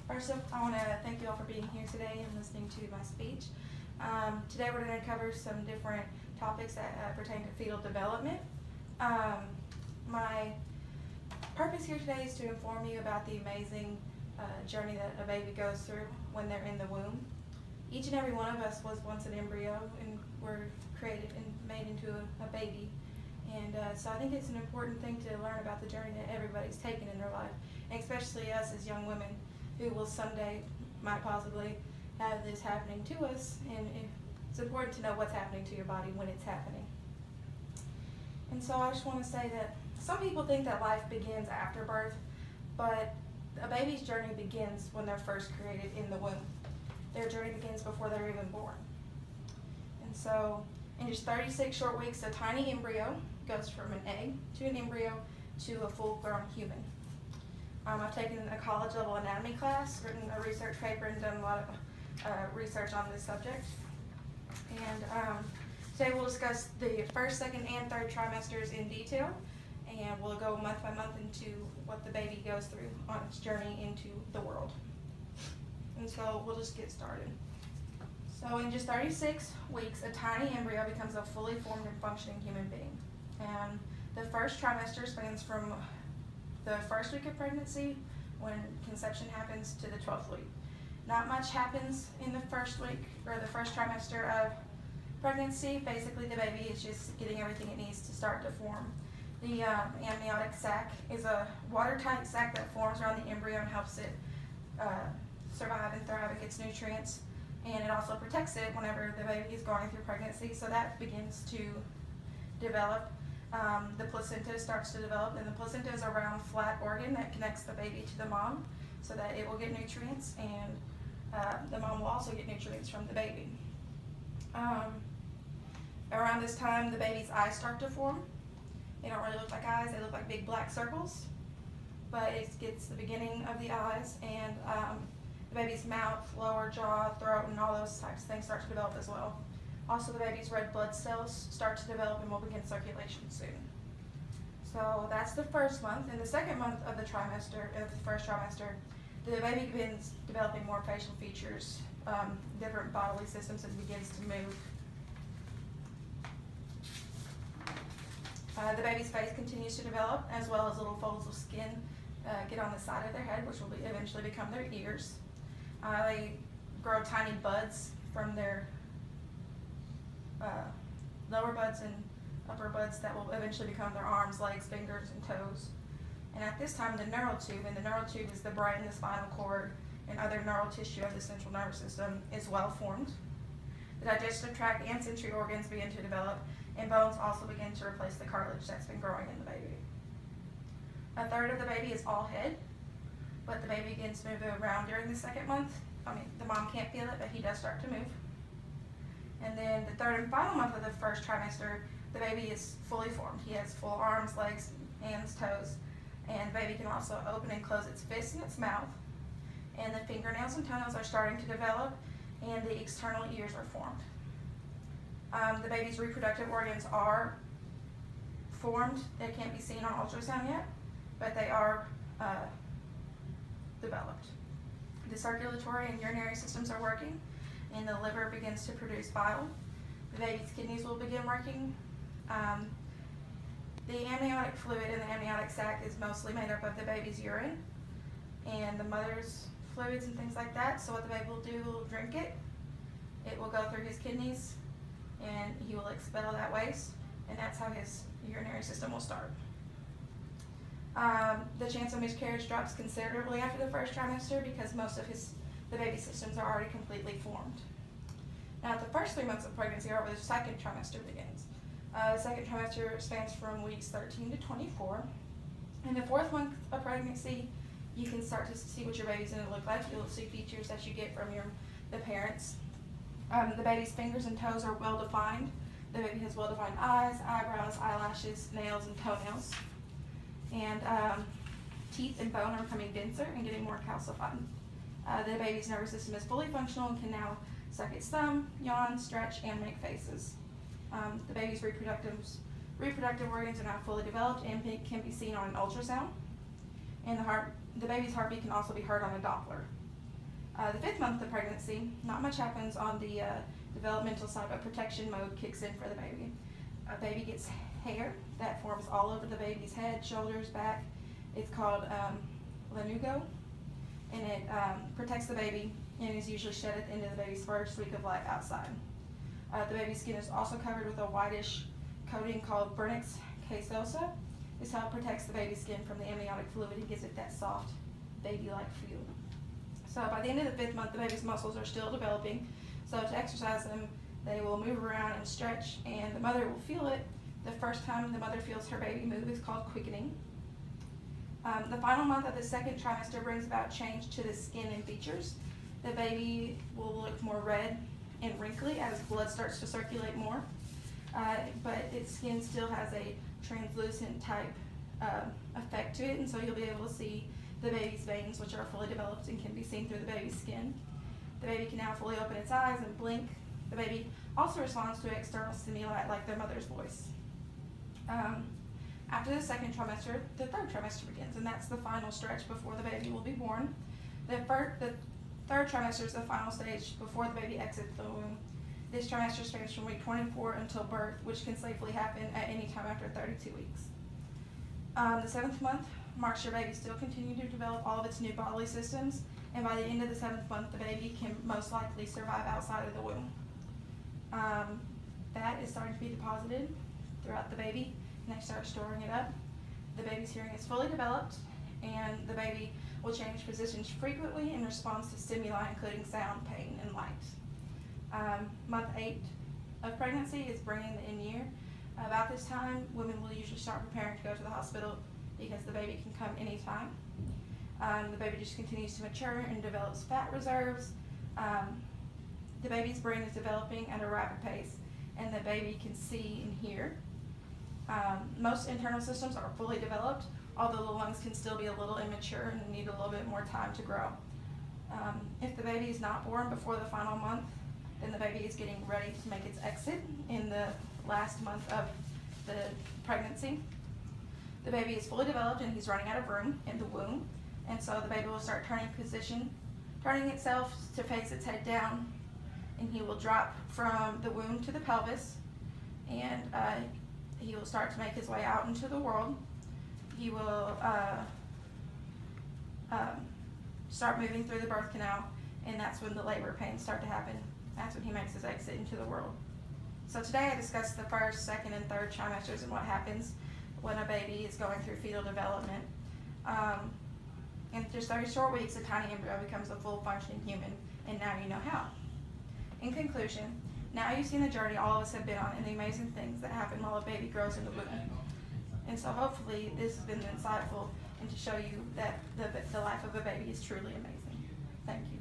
First up, I want to thank you all for being here today and listening to my speech. Today we're going to cover some different topics that pertain to fetal development. My purpose here today is to inform you about the amazing journey that a baby goes through when they're in the womb. Each and every one of us was once an embryo and were created and made into a baby. And so I think it's an important thing to learn about the journey that everybody's taken in their life, and especially us as young women who will someday, might possibly, have this happening to us. And it's important to know what's happening to your body when it's happening. And so I just want to say that some people think that life begins after birth, but a baby's journey begins when they're first created in the womb. Their journey begins before they're even born. And so in just 36 short weeks, a tiny embryo goes from an egg to an embryo to a full-grown human. I've taken a college-level anatomy class, written a research paper, and done a lot of research on this subject. And today we'll discuss the first, second, and third trimesters in detail, and we'll go month by month into what the baby goes through on its journey into the world. And so we'll just get started. So in just 36 weeks, a tiny embryo becomes a fully formed and functioning human being. And the first trimester spans from the first week of pregnancy, when conception happens, to the 12th week. Not much happens in the first week, or the first trimester of pregnancy. Basically, the baby is just getting everything it needs to start to form. The amniotic sac is a watertight sac that forms around the embryo and helps it survive and thrive. It gets nutrients, and it also protects it whenever the baby is going through pregnancy. So that begins to develop. The placenta starts to develop, and the placenta is a round, flat organ that connects the baby to the mom so that it will get nutrients, and the mom will also get nutrients from the baby. Around this time, the baby's eyes start to form. They don't really look like eyes, they look like big black circles, but it gets the beginning of the eyes, and the baby's mouth, lower jaw, throat, and all those types of things start to develop as well. Also, the baby's red blood cells start to develop and will begin circulation soon. So that's the first month. In the second month of the first trimester, the baby begins developing more facial features, different bodily systems, and begins to move. The baby's face continues to develop, as well as little folds of skin get on the side of their head, which will eventually become their ears. They grow tiny buds from their lower buds and upper buds that will eventually become their arms, legs, fingers, and toes. And at this time, the neural tube is the brain, the spinal cord, and other neural tissue of the central nervous system, is well formed. The digestive tract and sensory organs begin to develop, and bones also begin to replace the cartilage that's been growing in the baby. A third of the baby is all head, but the baby begins to move around during the second month. The mom can't feel it, but he does start to move. And then the third and final month of the first trimester, the baby is fully formed. He has full arms, legs, hands, toes, and the baby can also open and close its fists and its mouth. And the fingernails and toenails are starting to develop, and the external ears are formed. The baby's reproductive organs are formed. They can't be seen on ultrasound yet, but they are developed. The circulatory and urinary systems are working, and the liver begins to produce bile. The baby's kidneys will begin working. The amniotic fluid in the amniotic sac is mostly made up of the baby's urine and the mother's fluids and things like that. So what the baby will do, will drink it. It will go through his kidneys, and he will expel that waste, and that's how his urinary system will start. The chance of miscarriage drops considerably after the first trimester because most of the baby's systems are already completely formed. Now, the first 3 months of pregnancy are where the second trimester begins. The second trimester spans from weeks 13 to 24. In the fourth month of pregnancy, you can start to see what your baby's going to look like. You'll see features that you get from the parents. The baby's fingers and toes are well defined. The baby has well defined eyes, eyebrows, eyelashes, nails, and toenails. And teeth and bone are becoming denser and getting more calcified. The baby's nervous system is fully functional and can now suck its thumb, yawn, stretch, and make faces. The baby's reproductive organs are now fully developed and can be seen on an ultrasound. And the baby's heartbeat can also be heard on a Doppler. The 5th month of pregnancy, not much happens on the developmental side, but protection mode kicks in for the baby. A baby gets hair that forms all over the baby's head, shoulders, back. It's called lanugo, and it protects the baby and is usually shed at the end of the baby's first week of life outside. The baby's skin is also covered with a whitish coating called Vernix caseosa. This helps protects the baby's skin from the amniotic fluid and gives it that soft, baby-like feel. So by the end of the 5th month, the baby's muscles are still developing. So to exercise them, they will move around and stretch, and the mother will feel it. The first time the mother feels her baby move is called quickening. The final month of the 2nd trimester brings about change to the skin and features. The baby will look more red and wrinkly as blood starts to circulate more, but its skin still has a translucent type effect to it, and so you'll be able to see the baby's veins, which are fully developed and can be seen through the baby's skin. The baby can now fully open its eyes and blink. The baby also responds to external stimuli like their mother's voice. After the 2nd trimester, the 3rd trimester begins, and that's the final stretch before the baby will be born. The 3rd trimester is the final stage before the baby exits the womb. This trimester spans from week 24 until birth, which can safely happen at any time after 32 weeks. The 7th month marks your baby still continue to develop all of its new bodily systems, and by the end of the 7th month, the baby can most likely survive outside of the womb. Fat is starting to be deposited throughout the baby, and they start storing it up. The baby's hearing is fully developed, and the baby will change positions frequently in response to stimuli, including sound, pain, and light. Month 8 of pregnancy is bringing the end year. About this time, women will usually start preparing to go to the hospital because the baby can come anytime. The baby just continues to mature and develops fat reserves. The baby's brain is developing at a rapid pace, and the baby can see and hear. Most internal systems are fully developed, although the lungs can still be a little immature and need a little bit more time to grow. If the baby is not born before the final month, then the baby is getting ready to make its exit in the last month of the pregnancy. The baby is fully developed and he's running out of room in the womb, and so the baby will start turning itself to face its head down, and he will drop from the womb to the pelvis, and he will start to make his way out into the world. He will start moving through the birth canal, and that's when the labor pains start to happen. That's when he makes his exit into the world. So today I discussed the 1st, 2nd, and 3rd trimesters and what happens when a baby is going through fetal development. In just 30 short weeks, a tiny embryo becomes a full functioning human, and now you know how. In conclusion, now you've seen the journey all of us have been on and the amazing things that happen while a baby grows in the womb. And so hopefully this has been insightful and to show you that the life of a baby is truly amazing. Thank you.